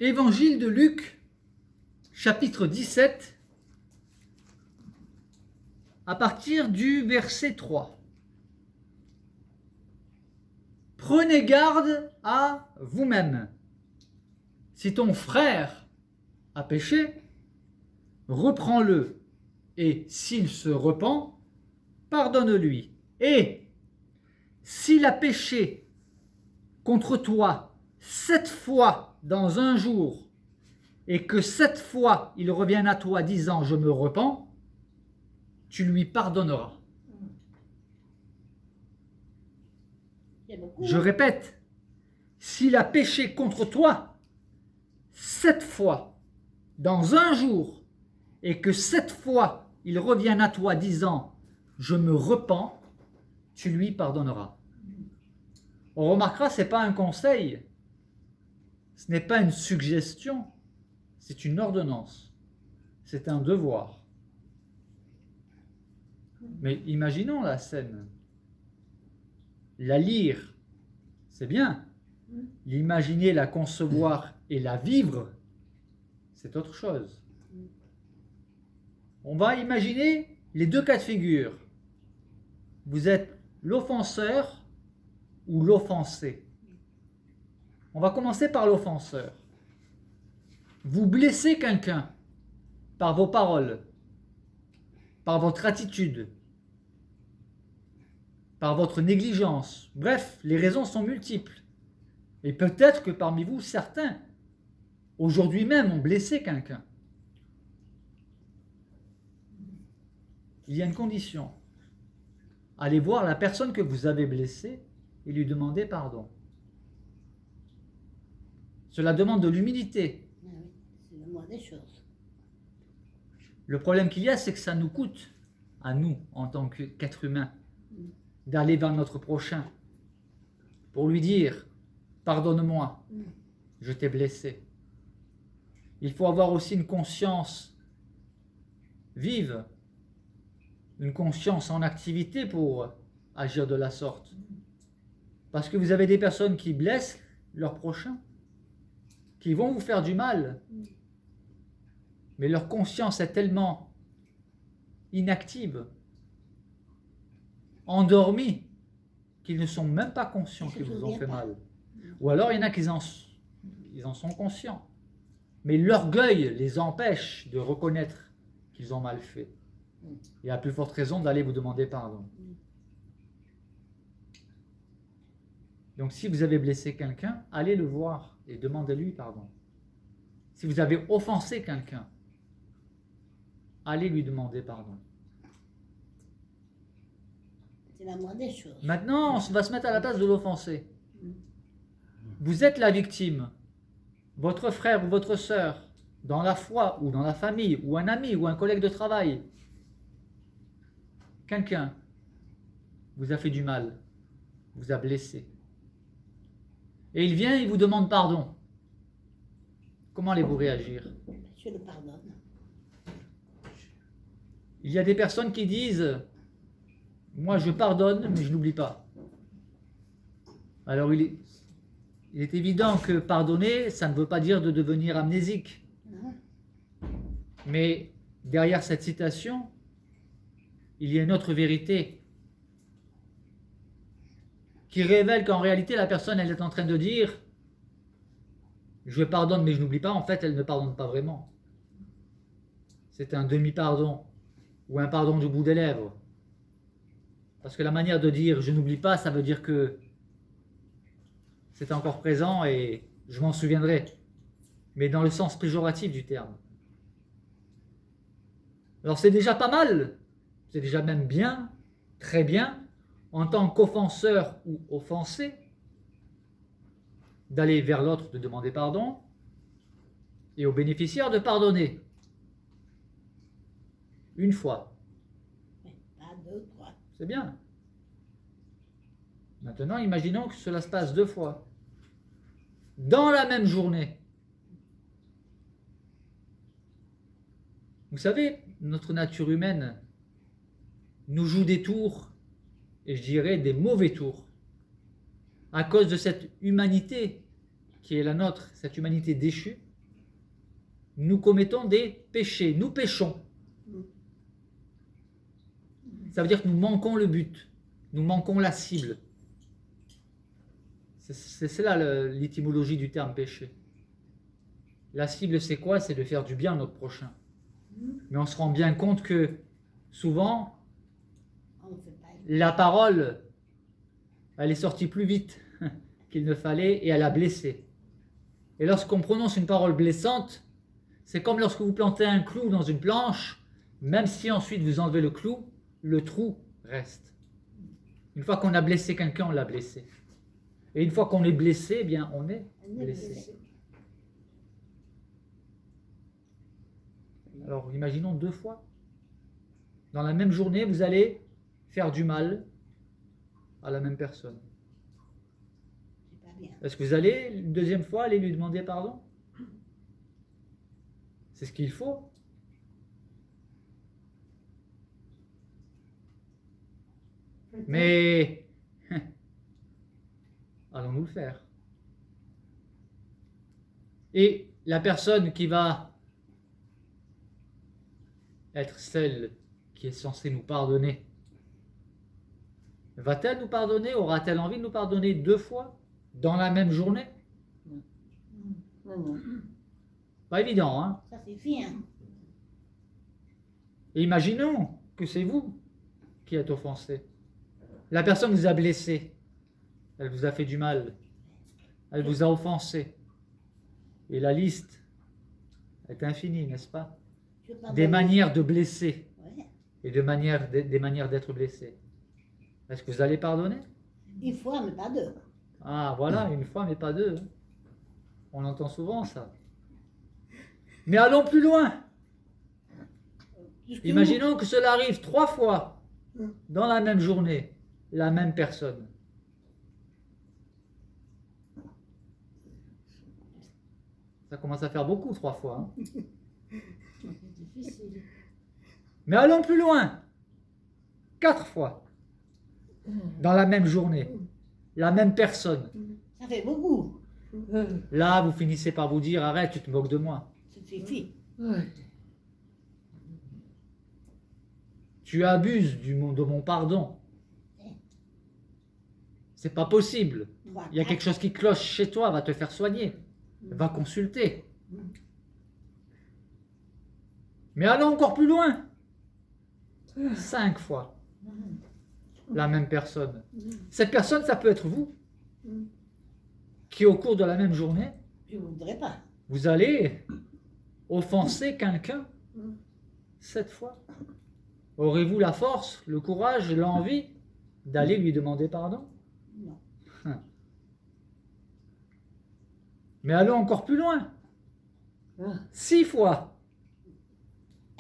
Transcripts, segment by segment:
Évangile de Luc, chapitre 17, à partir du verset 3. Prenez garde à vous-même. Si ton frère a péché, reprends-le, et s'il se repent, pardonne-lui. Et s'il a péché contre toi 7 fois dans un jour, et que 7 fois il revienne à toi disant « je me repens », tu lui pardonneras. Je répète, s'il a péché contre toi 7 fois dans un jour, et que 7 fois il revienne à toi disant « je me repens », tu lui pardonneras. On remarquera, ce n'est pas un conseil, ce n'est pas une suggestion, c'est une ordonnance, c'est un devoir. Mais imaginons la scène. La lire, c'est bien. L'imaginer, la concevoir et la vivre, c'est autre chose. On va imaginer les deux cas de figure. Vous êtes l'offenseur ou l'offensé. On va commencer par l'offenseur. Vous blessez quelqu'un par vos paroles, par votre attitude, par votre négligence. Bref, les raisons sont multiples. Et peut-être que parmi vous, certains, aujourd'hui même, ont blessé quelqu'un. Il y a une condition. Allez voir la personne que vous avez blessée et lui demander pardon. Cela demande de l'humilité. C'est le moins des choses. Le problème qu'il y a, c'est que ça nous coûte, à nous, en tant qu'êtres humains, d'aller vers notre prochain pour lui dire « Pardonne-moi, je t'ai blessé ». Il faut avoir aussi une conscience vive, une conscience en activité pour agir de la sorte. Parce que vous avez des personnes qui blessent leur prochain, qui vont vous faire du mal, mais leur conscience est tellement inactive, endormis, qu'ils ne sont même pas conscients qu'ils vous ont fait mal. Ou alors il y en a qui ils en sont conscients. Mais l'orgueil les empêche de reconnaître qu'ils ont mal fait. Il y a à plus forte raison d'aller vous demander pardon. Donc si vous avez blessé quelqu'un, allez le voir et demandez-lui pardon. Si vous avez offensé quelqu'un, allez lui demander pardon. C'est la moindre des choses. Maintenant, on va se mettre à la place de l'offensé. Vous êtes la victime. Votre frère ou votre sœur, dans la foi ou dans la famille, ou un ami ou un collègue de travail, quelqu'un vous a fait du mal, vous a blessé. Et il vient et vous demande pardon. Comment allez-vous réagir? Je le pardonne. Il y a des personnes qui disent « Moi je pardonne, mais je n'oublie pas ». Alors il est évident que pardonner, ça ne veut pas dire de devenir amnésique. Non. Mais derrière cette citation, il y a une autre vérité qui révèle qu'en réalité, la personne, elle est en train de dire « Je pardonne, mais je n'oublie pas ». En fait, elle ne pardonne pas vraiment. C'est un demi-pardon ou un pardon du bout des lèvres. Parce que la manière de dire « je n'oublie pas », ça veut dire que c'est encore présent et je m'en souviendrai. Mais dans le sens péjoratif du terme. Alors c'est déjà pas mal, c'est déjà même bien, très bien, en tant qu'offenseur ou offensé, d'aller vers l'autre, de demander pardon, et au bénéficiaire de pardonner. Une fois. Mais pas 2, 3. C'est bien. Maintenant, imaginons que cela se passe 2 fois. Dans la même journée. Vous savez, notre nature humaine nous joue des tours, et je dirais des mauvais tours, à cause de cette humanité qui est la nôtre, cette humanité déchue, nous commettons des péchés, nous péchons. Ça veut dire que nous manquons le but, nous manquons la cible. C'est là l'étymologie du terme péché. La cible, c'est quoi? C'est de faire du bien à notre prochain. Mais on se rend bien compte que souvent, On fait pas. la parole, elle est sortie plus vite qu'il ne fallait et elle a blessé. Et lorsqu'on prononce une parole blessante, c'est comme lorsque vous plantez un clou dans une planche, même si ensuite vous enlevez le clou, le trou reste. Une fois qu'on a blessé quelqu'un, on l'a blessé. Et une fois qu'on est blessé, eh bien, on est On est blessé. blessé. Alors, imaginons 2 fois. Dans la même journée, vous allez faire du mal à la même personne. C'est pas bien. Est-ce que vous allez, une deuxième fois, aller lui demander pardon? C'est ce qu'il faut. Mais allons-nous le faire? Et la personne qui va être celle qui est censée nous pardonner, va-t-elle nous pardonner? Aura-t-elle envie de nous pardonner 2 fois dans la même journée? Non, non. Pas évident, hein? Ça suffit, hein. Et imaginons que c'est vous qui êtes offensé. La personne vous a blessé, elle vous a fait du mal, elle vous a offensé. Et la liste est infinie, n'est-ce pas? Je pardonne. Des manières de blesser Ouais. et des manières d'être blessé. Est-ce que vous allez pardonner? Une fois, mais pas 2. Ah, voilà, une fois, mais pas 2. On entend souvent ça. Mais allons plus loin. Imaginons que cela arrive 3 fois dans la même journée, la même personne. Ça commence à faire beaucoup 3 fois. Hein. C'est difficile. Mais allons plus loin. 4 fois dans la même journée, la même personne. Ça fait beaucoup. Là, vous finissez par vous dire, arrête, tu te moques de moi. Ça suffit. Tu abuses de mon pardon. C'est pas possible. Il y a quelque chose qui cloche chez toi, va te faire soigner. Va consulter. Mais allons encore plus loin. 5 fois. La même personne. Cette personne, ça peut être vous. Qui au cours de la même journée, Je ne voudrais pas. vous allez offenser quelqu'un 7 fois. Aurez-vous la force, le courage, l'envie d'aller lui demander pardon? Non. Mais allons encore plus loin. 6 fois.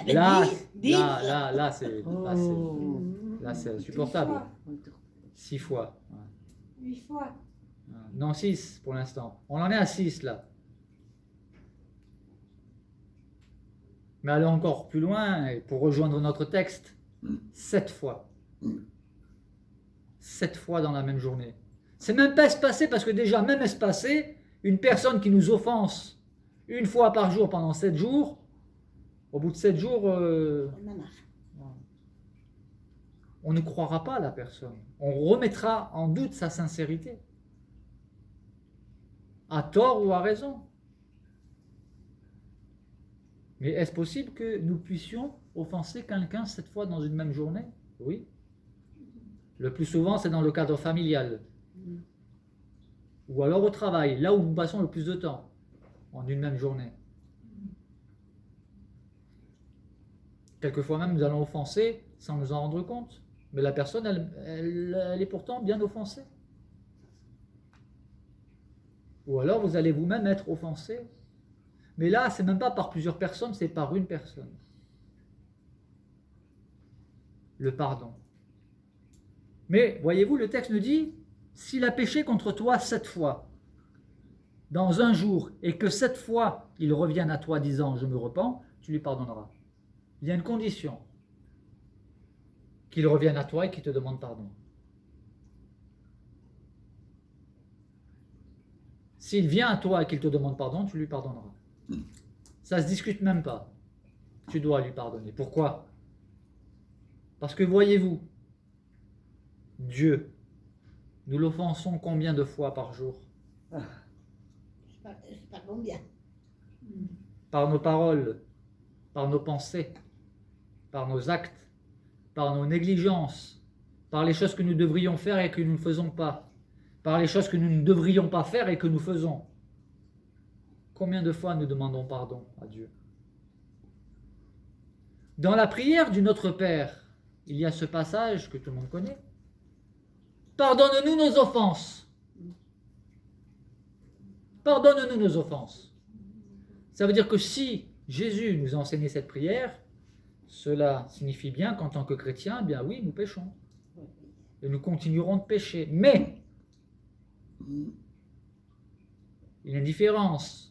Eh ben, Là, dix. là, c'est insupportable. 6 fois. 8 fois. Non, 6 pour l'instant. On en est à 6 là. Mais allons encore plus loin, et pour rejoindre notre texte, 7 fois. 7 fois dans la même journée. C'est même pas espacé, parce que déjà, même espacé, une personne qui nous offense 1 fois par jour pendant 7 jours, au bout de 7 jours, On en a marre. on ne croira pas à la personne. On remettra en doute sa sincérité. À tort ou à raison. Mais est-ce possible que nous puissions offenser quelqu'un 7 fois dans une même journée? Oui. Le plus souvent, c'est dans le cadre familial. Ou alors au travail, là où nous passons le plus de temps, en une même journée. Quelquefois même, nous allons offenser sans nous en rendre compte. Mais la personne, elle est pourtant bien offensée. Ou alors vous allez vous-même être offensé. Mais là, c'est même pas par plusieurs personnes, c'est par une personne. Le pardon. Mais, voyez-vous, le texte nous dit, s'il a péché contre toi 7 fois, dans un jour, et que 7 fois il revienne à toi disant, je me repens, tu lui pardonneras. Il y a une condition. Qu'il revienne à toi et qu'il te demande pardon. S'il vient à toi et qu'il te demande pardon, tu lui pardonneras. Ça ne se discute même pas. Tu dois lui pardonner. Pourquoi? Parce que voyez-vous, Dieu, nous l'offensons combien de fois par jour? Je sais pas combien. Par nos paroles, par nos pensées, par nos actes, par nos négligences, par les choses que nous devrions faire et que nous ne faisons pas, par les choses que nous ne devrions pas faire et que nous faisons. Combien de fois nous demandons pardon à Dieu? Dans la prière du Notre Père, il y a ce passage que tout le monde connaît. Pardonne-nous nos offenses. Pardonne-nous nos offenses. Ça veut dire que si Jésus nous a enseigné cette prière, cela signifie bien qu'en tant que chrétiens, eh bien oui, nous péchons. Et nous continuerons de pécher. Mais, il y a une différence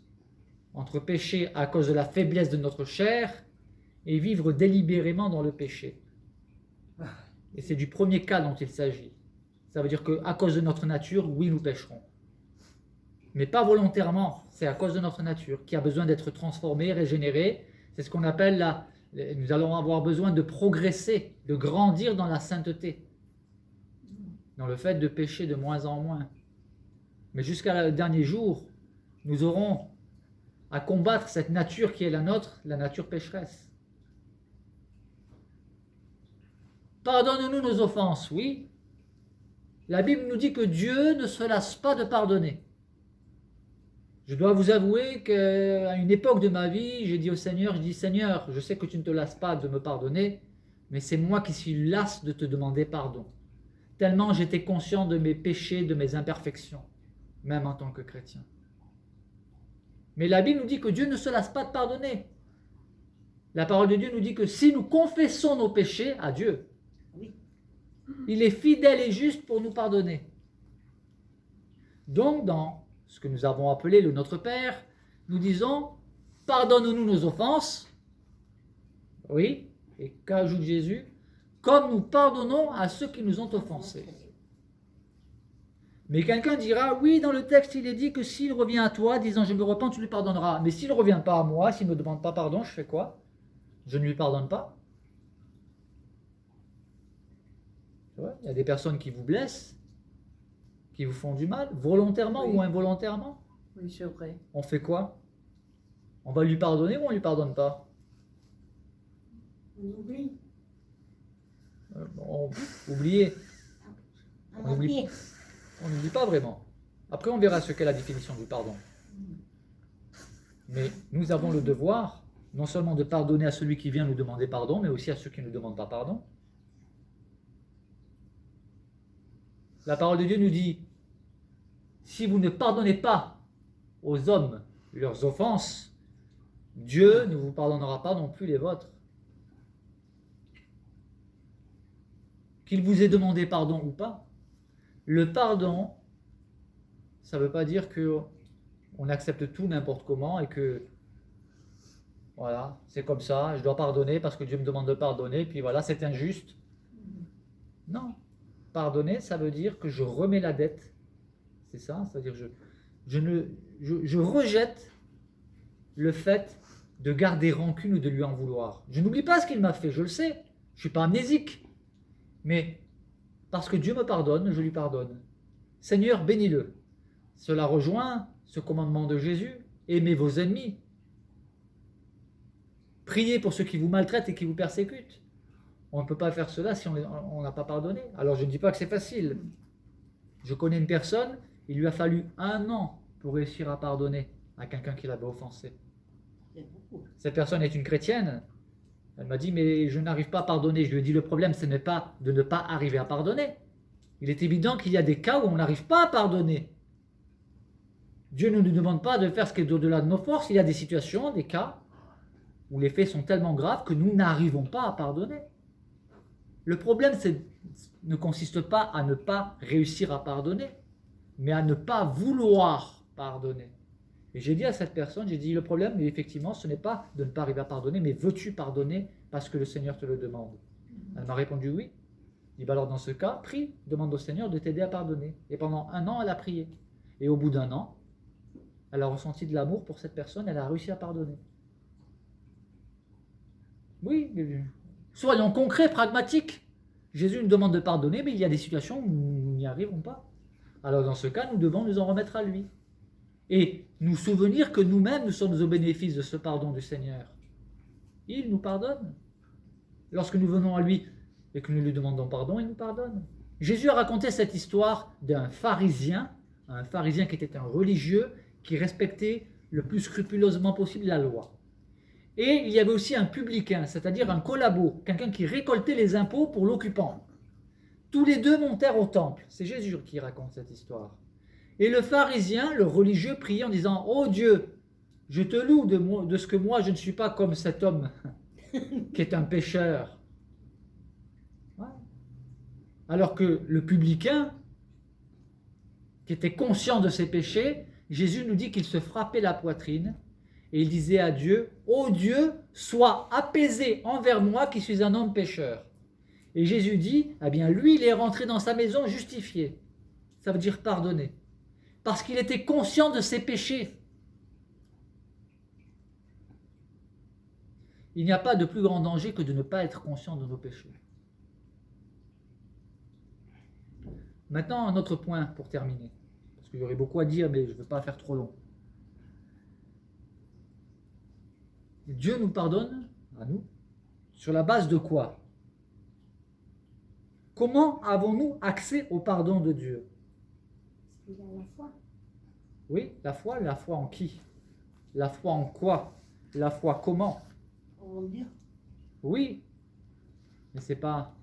entre pécher à cause de la faiblesse de notre chair et vivre délibérément dans le péché. Et c'est du premier cas dont il s'agit. Ça veut dire qu'à cause de notre nature, oui, nous pécherons. Mais pas volontairement, c'est à cause de notre nature qui a besoin d'être transformée, régénérée. C'est ce qu'on appelle nous allons avoir besoin de progresser, de grandir dans la sainteté, dans le fait de pécher de moins en moins. Mais jusqu'à le dernier jour, nous aurons à combattre cette nature qui est la nôtre, la nature pécheresse. Pardonne-nous nos offenses, oui. La Bible nous dit que Dieu ne se lasse pas de pardonner. Je dois vous avouer qu'à une époque de ma vie, j'ai dit au Seigneur, Seigneur, je sais que tu ne te lasses pas de me pardonner, mais c'est moi qui suis las de te demander pardon. Tellement j'étais conscient de mes péchés, de mes imperfections, même en tant que chrétien. Mais la Bible nous dit que Dieu ne se lasse pas de pardonner. La parole de Dieu nous dit que si nous confessons nos péchés à Dieu, Oui. il est fidèle et juste pour nous pardonner. Donc, dans ce que nous avons appelé le Notre Père, nous disons, pardonne-nous nos offenses. Oui, et qu'ajoute Jésus? Comme nous pardonnons à ceux qui nous ont offensés. Mais quelqu'un dira, oui, dans le texte, il est dit que s'il revient à toi, disant, je me repens, tu lui pardonneras. Mais s'il ne revient pas à moi, s'il ne me demande pas pardon, je fais quoi? Je ne lui pardonne pas. Il y a des personnes qui vous blessent, qui vous font du mal, volontairement ou involontairement. Oui, c'est vrai. On fait quoi? On va lui pardonner ou on ne lui pardonne pas? On oublie. Oubliez. On oublie. On n'oublie pas vraiment. Après, on verra ce qu'est la définition du pardon. Mais nous avons le devoir, non seulement de pardonner à celui qui vient nous demander pardon, mais aussi à ceux qui ne nous demandent pas pardon. La parole de Dieu nous dit, si vous ne pardonnez pas aux hommes leurs offenses, Dieu ne vous pardonnera pas non plus les vôtres. Qu'il vous ait demandé pardon ou pas, le pardon, ça ne veut pas dire qu'on accepte tout n'importe comment et que, voilà, c'est comme ça, je dois pardonner parce que Dieu me demande de pardonner, puis voilà, c'est injuste. Non. Pardonner, ça veut dire que je remets la dette. C'est ça, c'est-à-dire je rejette le fait de garder rancune ou de lui en vouloir. Je n'oublie pas ce qu'il m'a fait, je le sais. Je ne suis pas amnésique. Mais parce que Dieu me pardonne, je lui pardonne. Seigneur, bénis-le. Cela rejoint ce commandement de Jésus. Aimez vos ennemis. Priez pour ceux qui vous maltraitent et qui vous persécutent. On ne peut pas faire cela si on n'a pas pardonné. Alors je ne dis pas que c'est facile. Je connais une personne, il lui a fallu 1 an pour réussir à pardonner à quelqu'un qui l'avait offensé. Cette personne est une chrétienne. Elle m'a dit, mais je n'arrive pas à pardonner. Je lui ai dit, le problème, ce n'est pas de ne pas arriver à pardonner. Il est évident qu'il y a des cas où on n'arrive pas à pardonner. Dieu ne nous demande pas de faire ce qui est au-delà de nos forces. Il y a des situations, des cas, où les faits sont tellement graves que nous n'arrivons pas à pardonner. Le problème ne consiste pas à ne pas réussir à pardonner, mais à ne pas vouloir pardonner. Et j'ai dit à cette personne, j'ai dit, le problème, effectivement, ce n'est pas de ne pas arriver à pardonner, mais veux-tu pardonner parce que le Seigneur te le demande? Elle m'a répondu oui. Je dis, alors dans ce cas, prie, demande au Seigneur de t'aider à pardonner. Et pendant 1 an, elle a prié. Et au bout d'1 an, elle a ressenti de l'amour pour cette personne, elle a réussi à pardonner. Oui, soyons concrets, pragmatiques. Jésus nous demande de pardonner, mais il y a des situations où nous n'y arrivons pas. Alors dans ce cas, nous devons nous en remettre à lui. Et nous souvenir que nous-mêmes, nous sommes au bénéfice de ce pardon du Seigneur. Il nous pardonne. Lorsque nous venons à lui et que nous lui demandons pardon, il nous pardonne. Jésus a raconté cette histoire d'un pharisien, un pharisien qui était un religieux, qui respectait le plus scrupuleusement possible la loi. Et il y avait aussi un publicain, c'est-à-dire un collabo, quelqu'un qui récoltait les impôts pour l'occupant. Tous les deux montèrent au temple. C'est Jésus qui raconte cette histoire. Et le pharisien, le religieux, priait en disant « Ô Dieu, je te loue de ce que moi je ne suis pas comme cet homme qui est un pécheur. » Ouais. Alors que le publicain, qui était conscient de ses péchés, Jésus nous dit qu'il se frappait la poitrine et il disait à Dieu, ô Dieu, sois apaisé envers moi qui suis un homme pécheur. Et Jésus dit, eh bien lui il est rentré dans sa maison justifié. Ça veut dire pardonné. Parce qu'il était conscient de ses péchés. Il n'y a pas de plus grand danger que de ne pas être conscient de nos péchés. Maintenant, un autre point pour terminer. Parce qu'il y aurait beaucoup à dire, mais je ne veux pas faire trop long. Dieu nous pardonne, à nous, sur la base de quoi? Comment avons-nous accès au pardon de Dieu? Parce qu'il y a la foi. Oui, la foi en qui? La foi en quoi? La foi comment? En Dieu. Oui, mais ce n'est pas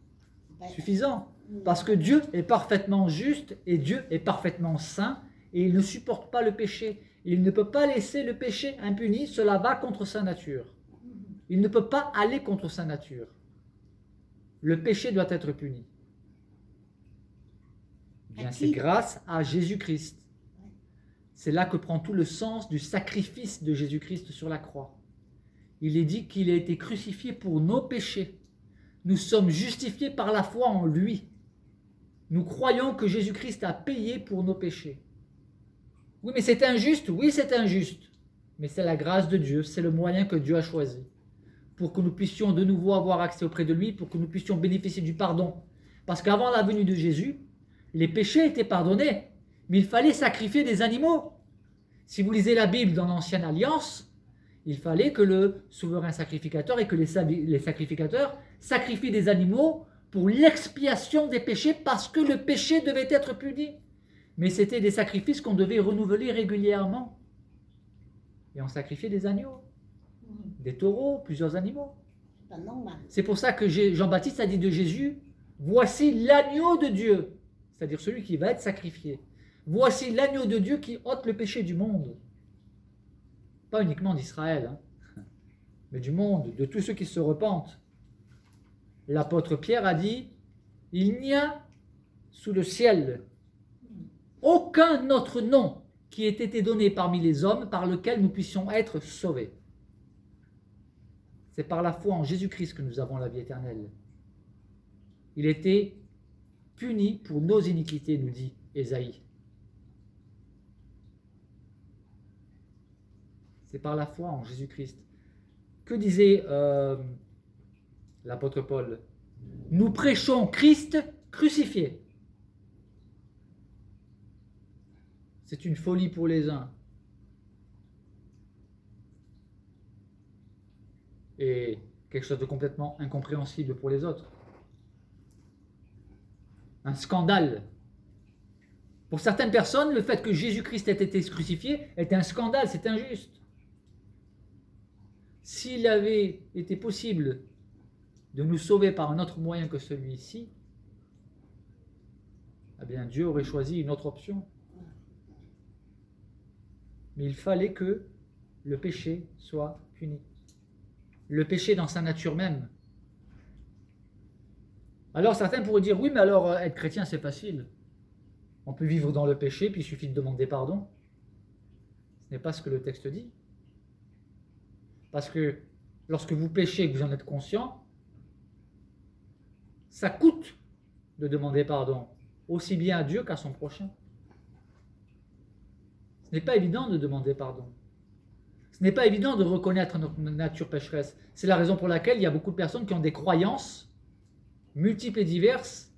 Ben, suffisant. Parce que Dieu est parfaitement juste et Dieu est parfaitement saint et il ne supporte pas le péché. Il ne peut pas laisser le péché impuni, cela va contre sa nature. Il ne peut pas aller contre sa nature. Le péché doit être puni. Bien, c'est grâce à Jésus-Christ. C'est là que prend tout le sens du sacrifice de Jésus-Christ sur la croix. Il est dit qu'il a été crucifié pour nos péchés. Nous sommes justifiés par la foi en lui. Nous croyons que Jésus-Christ a payé pour nos péchés. Oui, mais c'est injuste. Oui, c'est injuste. Mais c'est la grâce de Dieu. C'est le moyen que Dieu a choisi. Pour que nous puissions de nouveau avoir accès auprès de lui, pour que nous puissions bénéficier du pardon. Parce qu'avant la venue de Jésus, les péchés étaient pardonnés. Mais il fallait sacrifier des animaux. Si vous lisez la Bible dans l'Ancienne Alliance, il fallait que le souverain sacrificateur et que les sacrificateurs sacrifient des animaux pour l'expiation des péchés parce que le péché devait être puni. Mais c'était des sacrifices qu'on devait renouveler régulièrement. Et on sacrifiait des agneaux, des taureaux, plusieurs animaux. c'est pas normal. C'est pour ça que Jean-Baptiste a dit de Jésus, voici l'agneau de Dieu, c'est-à-dire celui qui va être sacrifié. Voici l'agneau de Dieu qui ôte le péché du monde. Pas uniquement d'Israël, mais du monde, de tous ceux qui se repentent. L'apôtre Pierre a dit, il n'y a sous le ciel aucun autre nom qui ait été donné parmi les hommes par lequel nous puissions être sauvés. C'est par la foi en Jésus-Christ que nous avons la vie éternelle. Il était puni pour nos iniquités, nous dit Ésaïe. C'est par la foi en Jésus-Christ. Que disait l'apôtre Paul? Nous prêchons Christ crucifié. C'est une folie pour les uns. Et quelque chose de complètement incompréhensible pour les autres. Un scandale. Pour certaines personnes, le fait que Jésus-Christ ait été crucifié est un scandale, c'est injuste. S'il avait été possible de nous sauver par un autre moyen que celui-ci, eh bien Dieu aurait choisi une autre option. Mais il fallait que le péché soit puni. Le péché dans sa nature même. Alors certains pourraient dire, oui, mais alors être chrétien c'est facile. On peut vivre dans le péché, puis il suffit de demander pardon. Ce n'est pas ce que le texte dit. Parce que lorsque vous péchez et que vous en êtes conscient, ça coûte de demander pardon, aussi bien à Dieu qu'à son prochain. Ce n'est pas évident de demander pardon. Ce n'est pas évident de reconnaître notre nature pécheresse. C'est la raison pour laquelle il y a beaucoup de personnes qui ont des croyances multiples et diverses,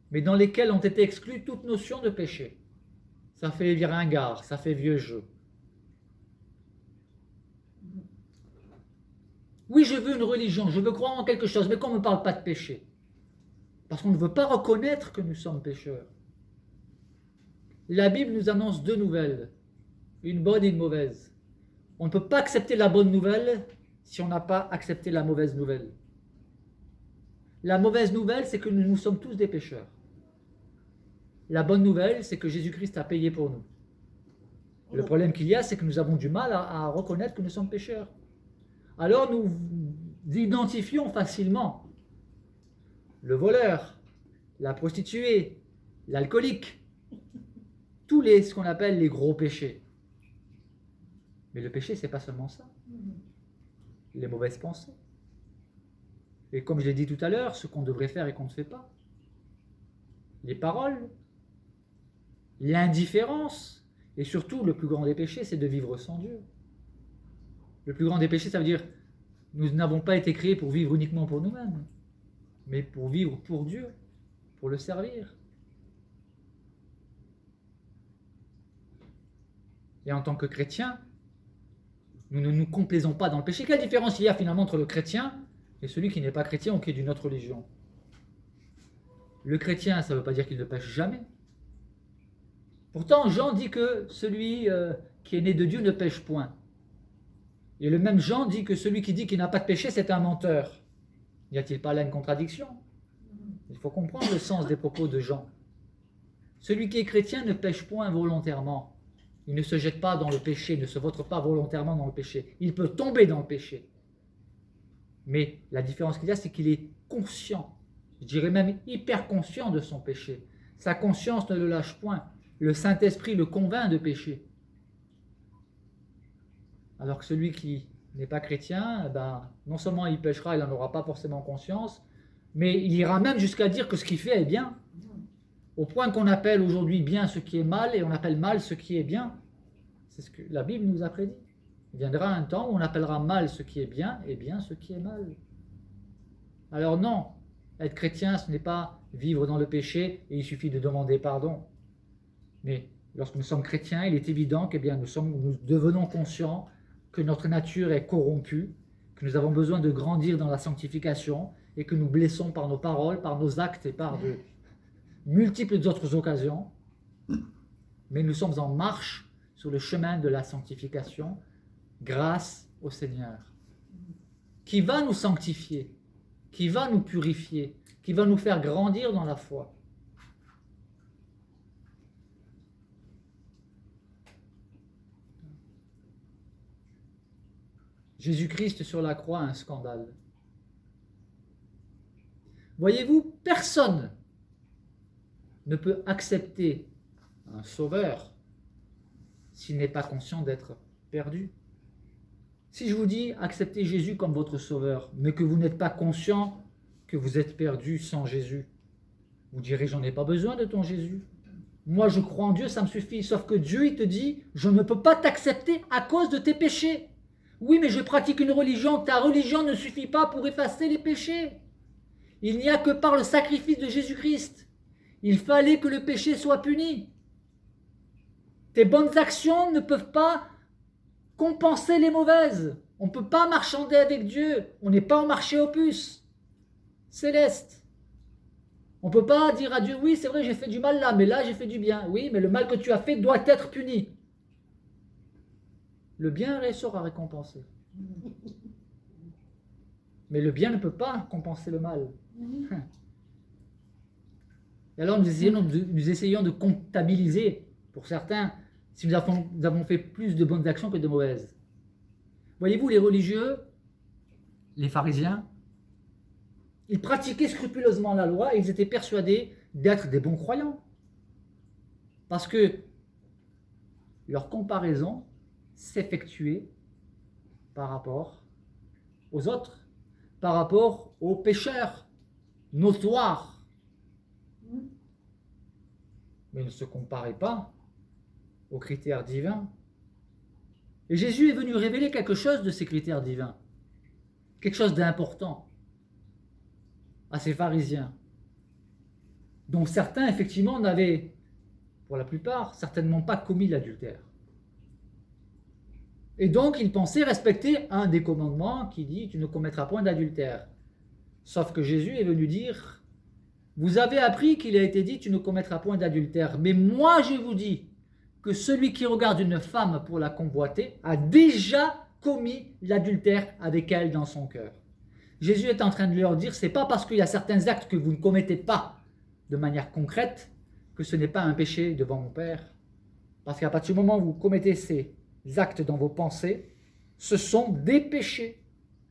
mais dans lesquelles ont été exclues toute notion de péché. Ça fait ringard, ça fait vieux jeu. Oui, je veux une religion, je veux croire en quelque chose, mais qu'on ne me parle pas de péché. Parce qu'on ne veut pas reconnaître que nous sommes pécheurs. La Bible nous annonce deux nouvelles, une bonne et une mauvaise. On ne peut pas accepter la bonne nouvelle si on n'a pas accepté la mauvaise nouvelle. La mauvaise nouvelle, c'est que nous sommes tous des pécheurs. La bonne nouvelle, c'est que Jésus-Christ a payé pour nous. Le problème qu'il y a, c'est que nous avons du mal à reconnaître que nous sommes pécheurs. Alors nous identifions facilement le voleur, la prostituée, l'alcoolique, tous ce qu'on appelle les gros péchés. Mais le péché, c'est pas seulement ça. Les mauvaises pensées. Et comme je l'ai dit tout à l'heure, ce qu'on devrait faire et qu'on ne fait pas. Les paroles, l'indifférence, et surtout le plus grand des péchés, c'est de vivre sans Dieu. Le plus grand des péchés, ça veut dire nous n'avons pas été créés pour vivre uniquement pour nous-mêmes, mais pour vivre pour Dieu, pour le servir. Et en tant que chrétiens, nous ne nous complaisons pas dans le péché. Quelle différence il y a finalement entre le chrétien et celui qui n'est pas chrétien ou qui est d'une autre religion? Le chrétien, ça ne veut pas dire qu'il ne pêche jamais. Pourtant, Jean dit que celui qui est né de Dieu ne pêche point. Et le même Jean dit que celui qui dit qu'il n'a pas de péché, c'est un menteur. N'y a-t-il pas là une contradiction? Il faut comprendre le sens des propos de Jean. Celui qui est chrétien ne pêche point volontairement. Il ne se jette pas dans le péché, ne se vautre pas volontairement dans le péché. Il peut tomber dans le péché. Mais la différence qu'il y a, c'est qu'il est conscient, je dirais même hyper conscient de son péché. Sa conscience ne le lâche point. Le Saint-Esprit le convainc de pécher. Alors que celui qui n'est pas chrétien, non seulement il péchera, il n'en aura pas forcément conscience, mais il ira même jusqu'à dire que ce qu'il fait est bien. Au point qu'on appelle aujourd'hui bien ce qui est mal et on appelle mal ce qui est bien. C'est ce que la Bible nous a prédit. Il viendra un temps où on appellera mal ce qui est bien et bien ce qui est mal. Alors non, être chrétien, ce n'est pas vivre dans le péché et il suffit de demander pardon. Mais lorsque nous sommes chrétiens, il est évident que nous devenons conscients que notre nature est corrompue, que nous avons besoin de grandir dans la sanctification et que nous blessons par nos paroles, par nos actes et par de multiples autres occasions. Mais nous sommes en marche sur le chemin de la sanctification grâce au Seigneur, qui va nous sanctifier, qui va nous purifier, qui va nous faire grandir dans la foi. Jésus-Christ sur la croix, un scandale. Voyez-vous, personne ne peut accepter un sauveur s'il n'est pas conscient d'être perdu. Si je vous dis acceptez Jésus comme votre sauveur, mais que vous n'êtes pas conscient que vous êtes perdu sans Jésus, vous direz j'en ai pas besoin de ton Jésus. Moi je crois en Dieu, ça me suffit. Sauf que Dieu il te dit je ne peux pas t'accepter à cause de tes péchés. Oui, mais je pratique une religion. Ta religion ne suffit pas pour effacer les péchés. Il n'y a que par le sacrifice de Jésus-Christ. Il fallait que le péché soit puni. Tes bonnes actions ne peuvent pas compenser les mauvaises. On ne peut pas marchander avec Dieu. On n'est pas en marché aux puces céleste. On ne peut pas dire à Dieu, oui, c'est vrai, j'ai fait du mal là, mais là, j'ai fait du bien. Oui, mais le mal que tu as fait doit être puni. Le bien sera récompensé. Mais le bien ne peut pas compenser le mal. Et alors nous essayons de comptabiliser, pour certains, si nous avons fait plus de bonnes actions que de mauvaises. Voyez-vous, les religieux, les pharisiens, ils pratiquaient scrupuleusement la loi et ils étaient persuadés d'être des bons croyants. Parce que leur comparaison s'effectuait par rapport aux autres, par rapport aux pécheurs notoires. Mais ils ne se comparaient pas aux critères divins. Et Jésus est venu révéler quelque chose de ces critères divins, quelque chose d'important à ces pharisiens, dont certains, effectivement, n'avaient, pour la plupart, certainement pas commis l'adultère. Et donc, ils pensaient respecter un des commandements qui dit « Tu ne commettras point d'adultère ». Sauf que Jésus est venu dire « Vous avez appris qu'il a été dit « Tu ne commettras point d'adultère ». Mais moi, je vous dis que celui qui regarde une femme pour la convoiter a déjà commis l'adultère avec elle dans son cœur. » Jésus est en train de leur dire « C'est pas parce qu'il y a certains actes que vous ne commettez pas de manière concrète que ce n'est pas un péché devant mon Père. Parce qu'à partir du moment où vous commettez ces actes dans vos pensées, ce sont des péchés.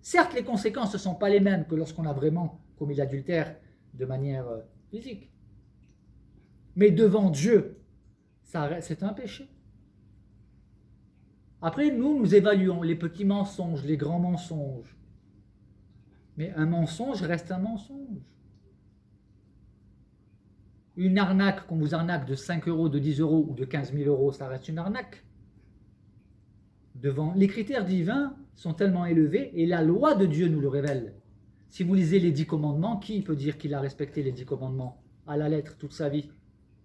Certes, les conséquences ne sont pas les mêmes que lorsqu'on a vraiment commis l'adultère de manière physique. Mais devant Dieu, c'est un péché. Après, nous évaluons les petits mensonges, les grands mensonges. Mais un mensonge reste un mensonge. Une arnaque, qu'on vous arnaque de 5 euros, de 10 euros ou de 15 000 euros, ça reste une arnaque. Les critères divins sont tellement élevés et la loi de Dieu nous le révèle. Si vous lisez les 10 commandements, qui peut dire qu'il a respecté les 10 commandements à la lettre toute sa vie,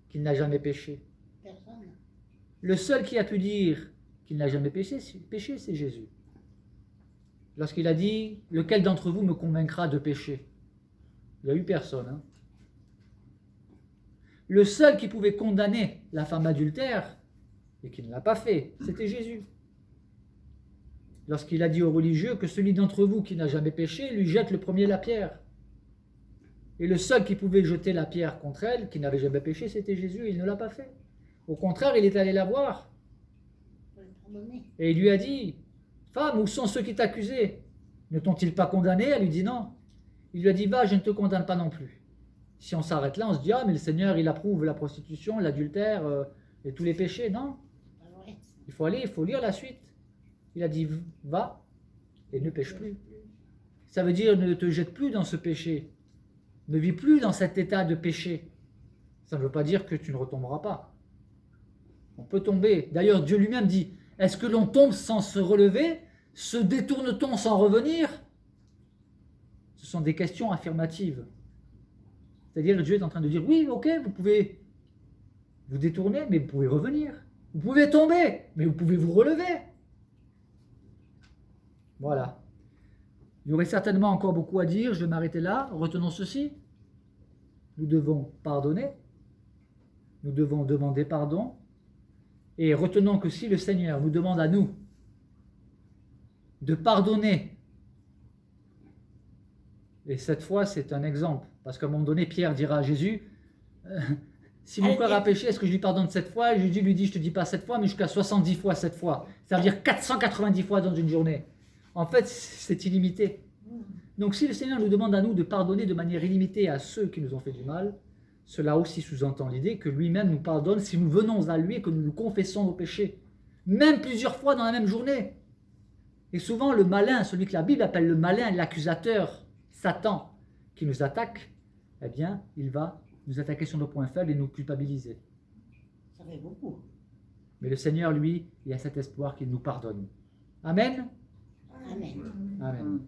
qu'il n'a jamais péché? Personne. Le seul qui a pu dire qu'il n'a jamais péché, c'est Jésus. Lorsqu'il a dit « Lequel d'entre vous me convaincra de pécher ?» Il n'y a eu personne. Hein. Le seul qui pouvait condamner la femme adultère, et qui ne l'a pas fait, c'était Jésus. Lorsqu'il a dit aux religieux que celui d'entre vous qui n'a jamais péché, lui jette le premier la pierre. Et le seul qui pouvait jeter la pierre contre elle, qui n'avait jamais péché, c'était Jésus, et il ne l'a pas fait. Au contraire, il est allé la voir. Et il lui a dit, « Femme, où sont ceux qui t'accusaient? Ne t'ont-ils pas condamné ?» Elle lui dit non. Il lui a dit, « Va, je ne te condamne pas non plus. » Si on s'arrête là, on se dit, « Ah, mais le Seigneur, il approuve la prostitution, l'adultère et tous les péchés. » Non. Il faut aller, il faut lire la suite. Il a dit, « Va et ne pêche plus. » Ça veut dire, ne te jette plus dans ce péché. Ne vis plus dans cet état de péché. Ça ne veut pas dire que tu ne retomberas pas. On peut tomber. D'ailleurs, Dieu lui-même dit, est-ce que l'on tombe sans se relever? Se détourne-t-on sans revenir? Ce sont des questions affirmatives. C'est-à-dire que Dieu est en train de dire, oui, ok, vous pouvez vous détourner, mais vous pouvez revenir. Vous pouvez tomber, mais vous pouvez vous relever. Voilà. Il y aurait certainement encore beaucoup à dire, je vais m'arrêter là. Retenons ceci. Nous devons pardonner. Nous devons demander pardon. Et retenons que si le Seigneur nous demande à nous de pardonner, et cette fois c'est un exemple, parce qu'à un moment donné Pierre dira à Jésus, si mon frère a péché, est-ce que je lui pardonne 7 fois? Et Jésus lui dit, je ne te dis pas 7 fois, mais jusqu'à 70 fois 7 fois. Ça veut dire 490 fois dans une journée. En fait, c'est illimité. Donc si le Seigneur nous demande à nous de pardonner de manière illimitée à ceux qui nous ont fait du mal, cela aussi sous-entend l'idée que lui-même nous pardonne si nous venons à lui et que nous nous confessons nos péchés, même plusieurs fois dans la même journée. Et souvent le malin, celui que la Bible appelle le malin, l'accusateur, Satan, qui nous attaque, eh bien, il va nous attaquer sur nos points faibles et nous culpabiliser. Ça fait beaucoup. Mais le Seigneur, lui, il a cet espoir qu'il nous pardonne. Amen. Amen. Amen.